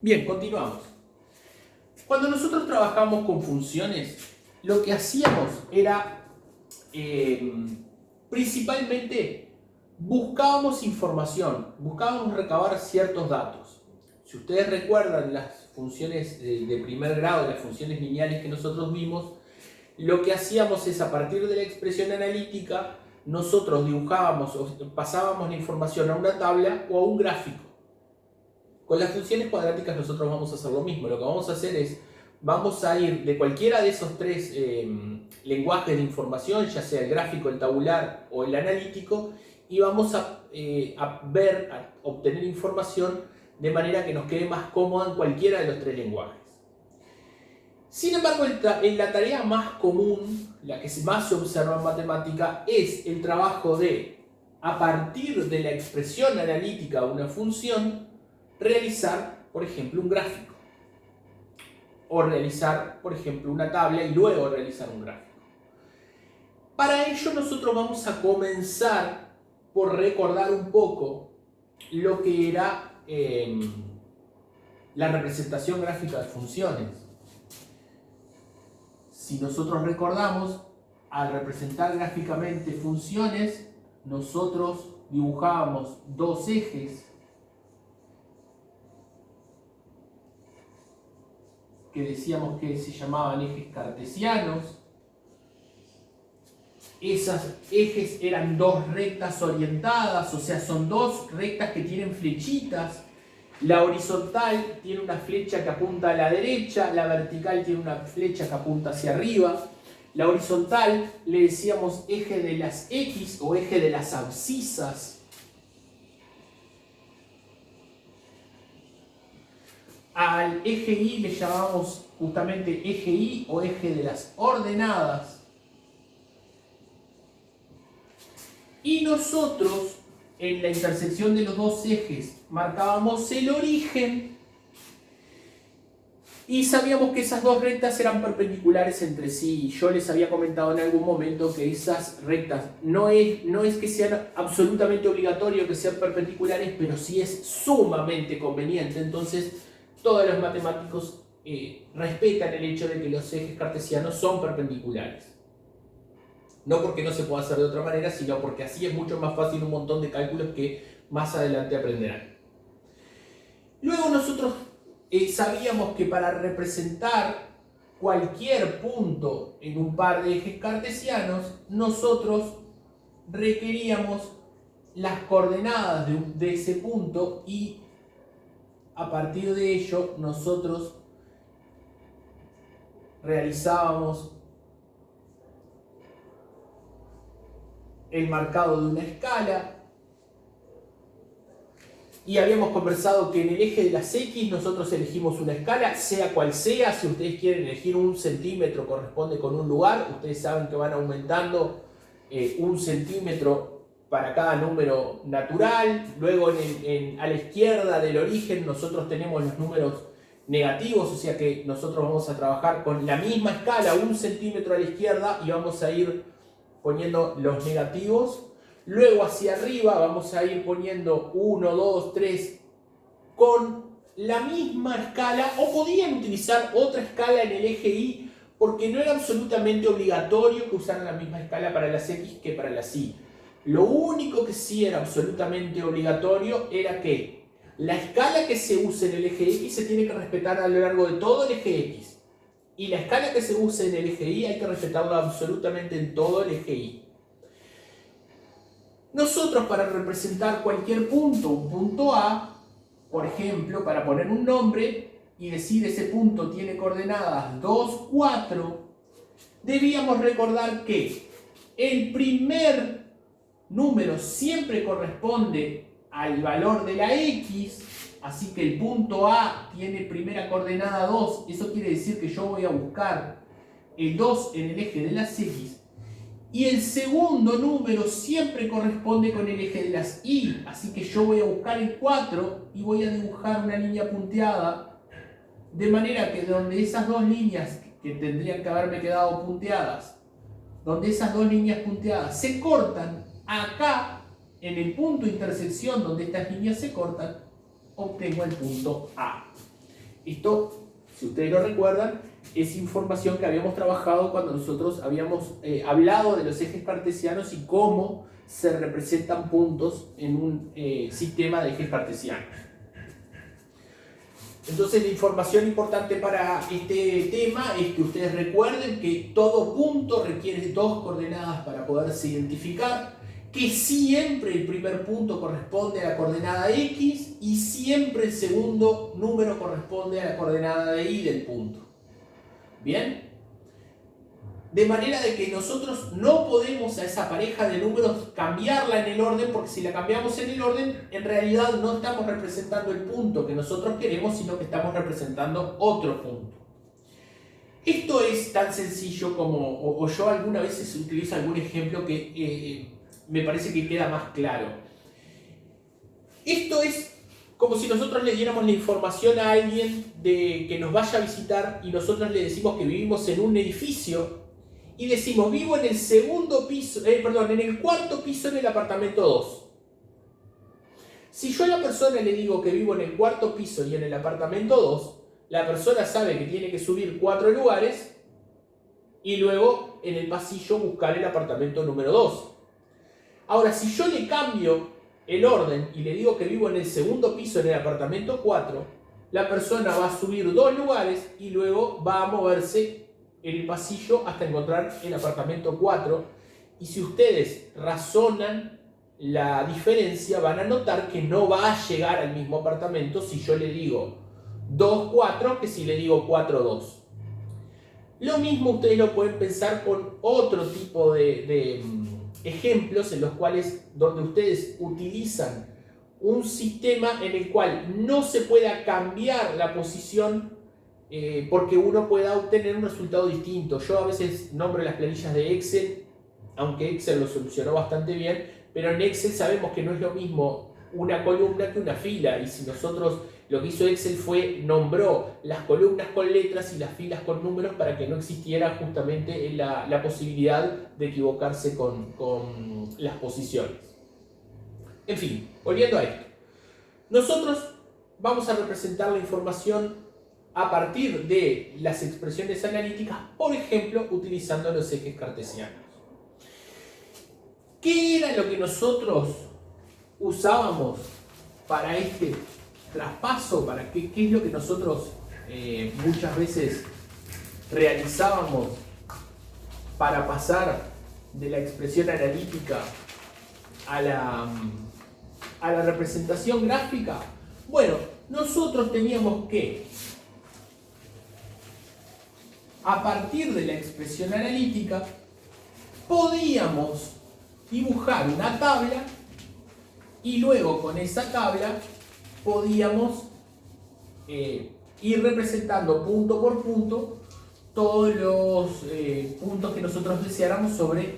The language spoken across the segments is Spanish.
Bien, continuamos. Cuando nosotros trabajamos con funciones, lo que hacíamos era principalmente buscábamos información, buscábamos recabar ciertos datos. Si ustedes recuerdan las funciones de primer grado, las funciones lineales que nosotros vimos, lo que hacíamos es, a partir de la expresión analítica, nosotros dibujábamos o pasábamos la información a una tabla o a un gráfico. Con las funciones cuadráticas nosotros vamos a hacer lo mismo. Lo que vamos a hacer es, vamos a ir de cualquiera de esos tres lenguajes de información, ya sea el gráfico, el tabular o el analítico, y vamos a obtener información de manera que nos quede más cómoda en cualquiera de los tres lenguajes. Sin embargo, la tarea más común, la que más se observa en matemática, es el trabajo de, a partir de la expresión analítica de una función, realizar, por ejemplo, un gráfico. O realizar, por ejemplo, una tabla y luego realizar un gráfico. Para ello nosotros vamos a comenzar por recordar un poco lo que era la representación gráfica de funciones. Si nosotros recordamos, al representar gráficamente funciones, nosotros dibujábamos dos ejes que decíamos que se llamaban ejes cartesianos. Esas ejes eran dos rectas orientadas, o sea, son dos rectas que tienen flechitas. La horizontal tiene una flecha que apunta a la derecha, la vertical tiene una flecha que apunta hacia arriba. La horizontal le decíamos eje de las X o eje de las abscisas. Al eje Y le llamamos justamente eje Y o eje de las ordenadas. Y nosotros, en la intersección de los dos ejes, marcábamos el origen y sabíamos que esas dos rectas eran perpendiculares entre sí. Yo les había comentado en algún momento que esas rectas no es que sean absolutamente obligatorios que sean perpendiculares, pero sí es sumamente conveniente. Entonces, todos los matemáticos respetan el hecho de que los ejes cartesianos son perpendiculares. No porque no se pueda hacer de otra manera, sino porque así es mucho más fácil un montón de cálculos que más adelante aprenderán. Luego nosotros sabíamos que para representar cualquier punto en un par de ejes cartesianos, nosotros requeríamos las coordenadas de ese punto y a partir de ello nosotros realizábamos el marcado de una escala y habíamos conversado que en el eje de las X nosotros elegimos una escala, sea cual sea. Si ustedes quieren elegir 1 centímetro corresponde con un lugar, ustedes saben que van aumentando 1 centímetro para cada número natural. Luego a la izquierda del origen nosotros tenemos los números negativos, o sea que nosotros vamos a trabajar con la misma escala, 1 centímetro a la izquierda, y vamos a ir poniendo los negativos. Luego hacia arriba vamos a ir poniendo 1, 2, 3 con la misma escala, o podían utilizar otra escala en el eje Y, porque no era absolutamente obligatorio que usaran la misma escala para las X que para las Y. Lo único que sí era absolutamente obligatorio era que la escala que se use en el eje X se tiene que respetar a lo largo de todo el eje X. Y la escala que se use en el eje Y hay que respetarla absolutamente en todo el eje Y. Nosotros, para representar cualquier punto, un punto A, por ejemplo, para poner un nombre y decir ese punto tiene coordenadas 2, 4, debíamos recordar que el primer número siempre corresponde al valor de la X. Así que el punto A tiene primera coordenada 2, eso quiere decir que yo voy a buscar el 2 en el eje de las X. Y el segundo número siempre corresponde con el eje de las Y, así que yo voy a buscar el 4 y voy a dibujar una línea punteada, de manera que donde esas dos líneas que tendrían que haberme quedado punteadas, donde esas dos líneas punteadas se cortan, acá en el punto de intersección donde estas líneas se cortan, obtengo el punto A. Esto, si ustedes lo recuerdan, es información que habíamos trabajado cuando nosotros habíamos hablado de los ejes cartesianos y cómo se representan puntos en un sistema de ejes cartesianos. Entonces, la información importante para este tema es que ustedes recuerden que todo punto requiere dos coordenadas para poderse identificar, que siempre el primer punto corresponde a la coordenada X y siempre el segundo número corresponde a la coordenada de Y del punto. ¿Bien? De manera de que nosotros no podemos a esa pareja de números cambiarla en el orden, porque si la cambiamos en el orden, en realidad no estamos representando el punto que nosotros queremos, sino que estamos representando otro punto. Esto es tan sencillo como, o yo algunas veces utilizo algún ejemplo que me parece que queda más claro. Esto es como si nosotros le diéramos la información a alguien que nos vaya a visitar y nosotros le decimos que vivimos en un edificio y decimos, vivo en el segundo piso, en el cuarto piso en el apartamento 2. Si yo a la persona le digo que vivo en el cuarto piso y en el apartamento 2, la persona sabe que tiene que subir 4 lugares y luego en el pasillo buscar el apartamento número 2. Ahora, si yo le cambio el orden y le digo que vivo en el segundo piso en el apartamento 4, la persona va a subir 2 lugares y luego va a moverse en el pasillo hasta encontrar el apartamento 4. Y si ustedes razonan la diferencia, van a notar que no va a llegar al mismo apartamento si yo le digo 2-4 que si le digo 4-2. Lo mismo ustedes lo pueden pensar con otro tipo de ejemplos en los cuales donde ustedes utilizan un sistema en el cual no se pueda cambiar la posición porque uno pueda obtener un resultado distinto. Yo a veces nombro las planillas de Excel, aunque Excel lo solucionó bastante bien, pero en Excel sabemos que no es lo mismo una columna que una fila, y si nosotros lo que hizo Excel fue nombró las columnas con letras y las filas con números para que no existiera justamente la posibilidad de equivocarse con las posiciones. En fin, volviendo a esto. Nosotros vamos a representar la información a partir de las expresiones analíticas, por ejemplo, utilizando los ejes cartesianos. ¿Qué era lo que nosotros usábamos para este traspaso? ¿Qué es lo que nosotros muchas veces realizábamos para pasar de la expresión analítica a la representación gráfica? Bueno, nosotros teníamos que, a partir de la expresión analítica, podíamos dibujar una tabla y luego con esa tabla podíamos ir representando punto por punto todos los puntos que nosotros deseáramos sobre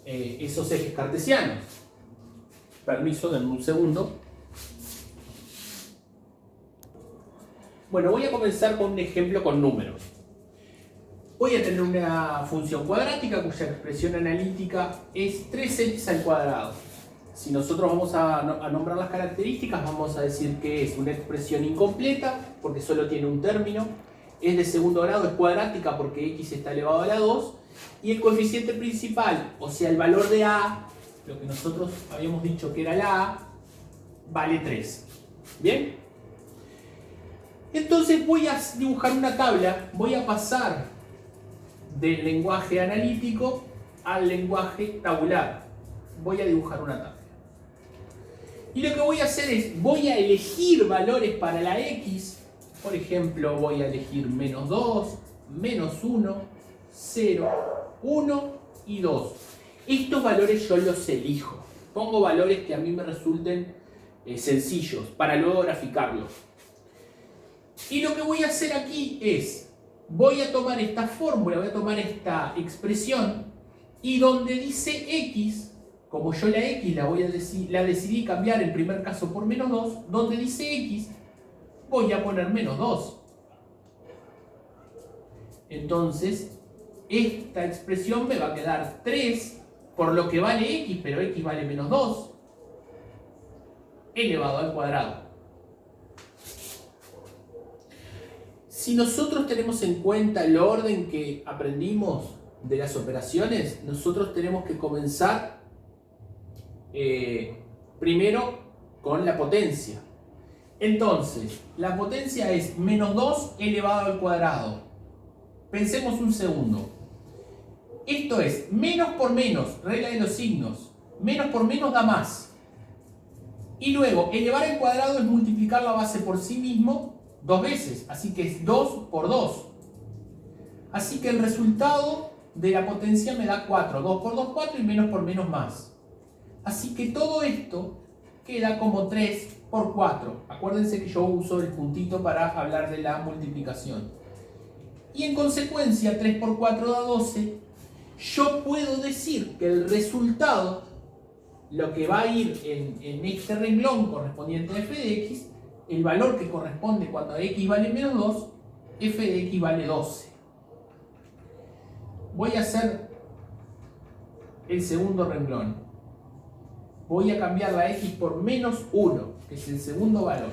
esos ejes cartesianos. Permiso, denme un segundo. Bueno, voy a comenzar con un ejemplo con números. Voy a tener una función cuadrática cuya expresión analítica es 3x al cuadrado. Si nosotros vamos a nombrar las características, vamos a decir que es una expresión incompleta porque solo tiene un término, es de segundo grado, es cuadrática porque x está elevado a la 2, y el coeficiente principal, o sea el valor de a, lo que nosotros habíamos dicho que era la a, vale 3. ¿Bien? Entonces voy a dibujar una tabla, voy a pasar del lenguaje analítico al lenguaje tabular. Voy a dibujar una tabla. Y lo que voy a hacer es, voy a elegir valores para la x. Por ejemplo, voy a elegir menos 2, menos 1, 0, 1 y 2. Estos valores yo los elijo. Pongo valores que a mí me resulten sencillos para luego graficarlos. Y lo que voy a hacer aquí es, voy a tomar esta fórmula, voy a tomar esta expresión, y donde dice x, como yo la x la decidí cambiar en primer caso por menos 2, donde dice x, voy a poner menos 2. Entonces, esta expresión me va a quedar 3, por lo que vale x, pero x vale menos 2, elevado al cuadrado. Si nosotros tenemos en cuenta el orden que aprendimos de las operaciones, nosotros tenemos que comenzar primero con la potencia. Entonces, la potencia es menos 2 elevado al cuadrado. Pensemos un segundo. Esto es menos por menos, regla de los signos. Menos por menos da más. Y luego, elevar al cuadrado es multiplicar la base por sí mismo 2 veces. Así que es 2 por 2. Así que el resultado de la potencia me da 4. 2 por 2, 4 y menos por menos más. Así que todo esto queda como 3 por 4. Acuérdense que yo uso el puntito para hablar de la multiplicación. Y en consecuencia, 3 por 4 da 12. Yo puedo decir que el resultado, lo que va a ir en este renglón correspondiente a f de x, el valor que corresponde cuando x vale menos 2, f de x vale 12. Voy a hacer el segundo renglón. Voy a cambiar la x por menos 1, que es el segundo valor.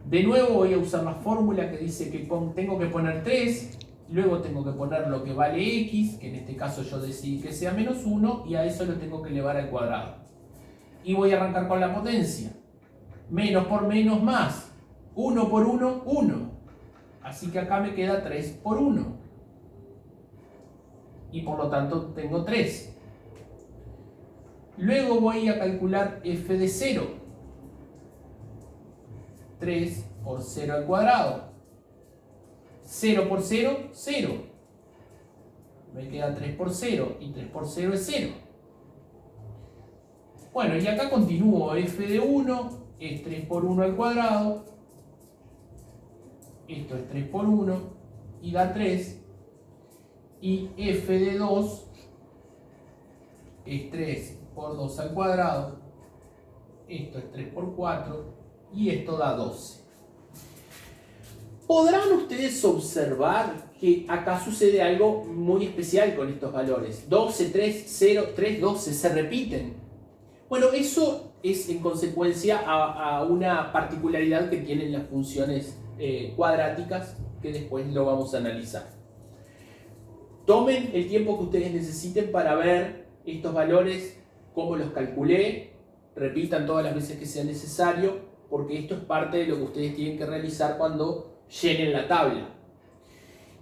De nuevo voy a usar la fórmula que dice que tengo que poner 3, luego tengo que poner lo que vale x, que en este caso yo decidí que sea menos 1, y a eso lo tengo que elevar al cuadrado. Y voy a arrancar con la potencia. Menos por menos más. 1 por 1, 1. Así que acá me queda 3 por 1. Y por lo tanto tengo 3. Luego voy a calcular f de 0. 3 por 0 al cuadrado. 0 por 0, 0. Me queda 3 por 0 y 3 por 0 es 0. Bueno, y acá continúo. F de 1 es 3 por 1 al cuadrado. Esto es 3 por 1 y da 3. Y f de 2 es 3 por 2 al cuadrado. Esto es 3 por 4 y esto da 12. Podrán ustedes observar que acá sucede algo muy especial con estos valores. 12, 3, 0, 3, 12 se repiten. Bueno, eso es en consecuencia a una particularidad que tienen las funciones cuadráticas, que después lo vamos a analizar. Tomen el tiempo que ustedes necesiten para ver estos valores, cómo los calculé, repitan todas las veces que sea necesario, porque esto es parte de lo que ustedes tienen que realizar cuando llenen la tabla.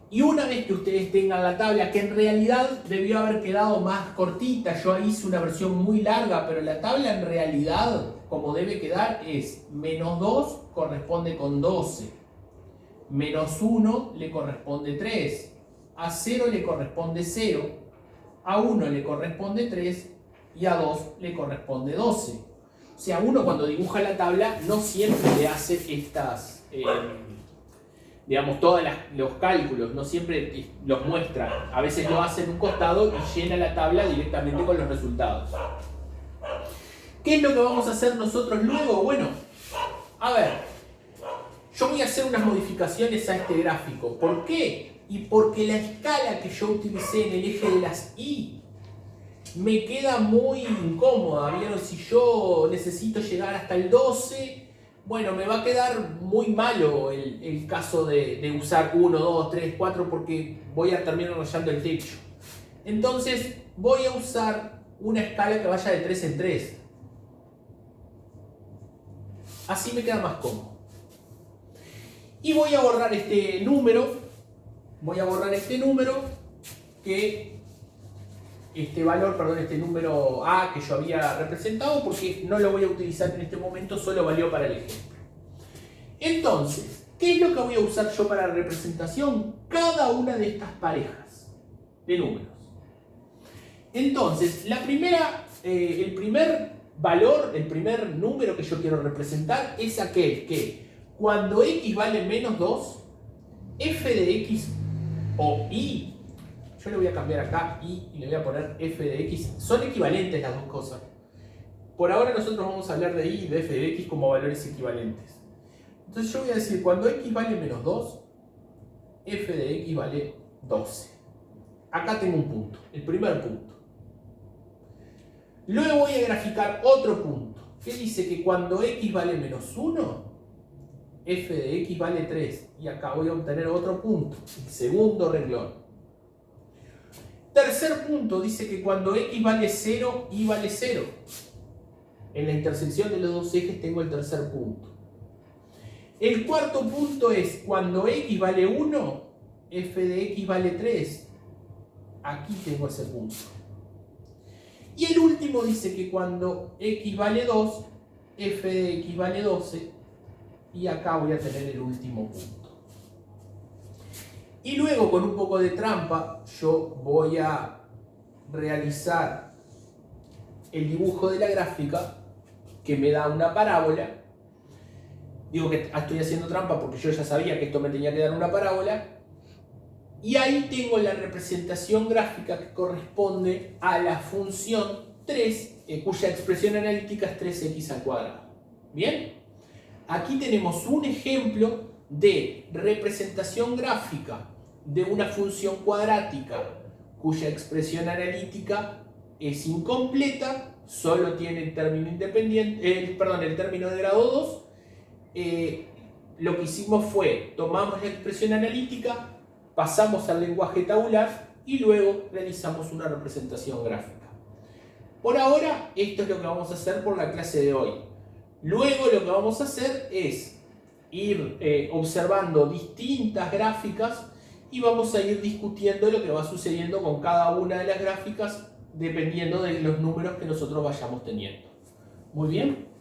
Y una vez que ustedes tengan la tabla, que en realidad debió haber quedado más cortita, yo hice una versión muy larga, pero la tabla en realidad, como debe quedar, es menos 2 corresponde con 12, menos 1 le corresponde 3, a 0 le corresponde 0, a 1 le corresponde 3 y a 2 le corresponde 12. O sea, uno cuando dibuja la tabla no siempre le hace estas, digamos, todos los cálculos, no siempre los muestra. A veces lo hace en un costado y llena la tabla directamente con los resultados. ¿Qué es lo que vamos a hacer nosotros luego? Bueno, a ver, yo voy a hacer unas modificaciones a este gráfico. ¿Por qué? Y porque la escala que yo utilicé en el eje de las Y me queda muy incómoda. ¿Vieron? Si yo necesito llegar hasta el 12, bueno, me va a quedar muy malo el caso de usar 1, 2, 3, 4 porque voy a terminar rayando el techo. Entonces voy a usar una escala que vaya de 3 en 3. Así me queda más cómodo. Y voy a borrar este número. Voy a borrar este número este número A que yo había representado porque no lo voy a utilizar en este momento, solo valió para el ejemplo. Entonces, ¿qué es lo que voy a usar yo para la representación? Cada una de estas parejas de números. Entonces, el primer valor, el primer número que yo quiero representar es aquel que cuando x vale menos 2, f de x o y, yo le voy a cambiar acá y le voy a poner f de x, son equivalentes las dos cosas. Por ahora nosotros vamos a hablar de y y de f de x como valores equivalentes. Entonces yo voy a decir, cuando x vale menos 2, f de x vale 12. Acá tengo un punto, el primer punto. Luego voy a graficar otro punto, que dice que cuando x vale menos 1, f de x vale 3. Y acá voy a obtener otro punto, el segundo renglón. Tercer punto dice que cuando x vale 0, y vale 0. En la intersección de los dos ejes tengo el tercer punto. El cuarto punto es cuando x vale 1, f de x vale 3. Aquí tengo ese punto. Y el último dice que cuando x vale 2, f de x vale 12. Y acá voy a tener el último punto. Y luego, con un poco de trampa, yo voy a realizar el dibujo de la gráfica que me da una parábola. Digo que estoy haciendo trampa porque yo ya sabía que esto me tenía que dar una parábola. Y ahí tengo la representación gráfica que corresponde a la función 3, cuya expresión analítica es 3x al cuadrado. ¿Bien? Aquí tenemos un ejemplo de representación gráfica de una función cuadrática cuya expresión analítica es incompleta, solo tiene el término independiente, el término de grado 2. Lo que hicimos fue, tomamos la expresión analítica, pasamos al lenguaje tabular y luego realizamos una representación gráfica. Por ahora, esto es lo que vamos a hacer por la clase de hoy. Luego lo que vamos a hacer es ir observando distintas gráficas y vamos a ir discutiendo lo que va sucediendo con cada una de las gráficas dependiendo de los números que nosotros vayamos teniendo. Muy bien.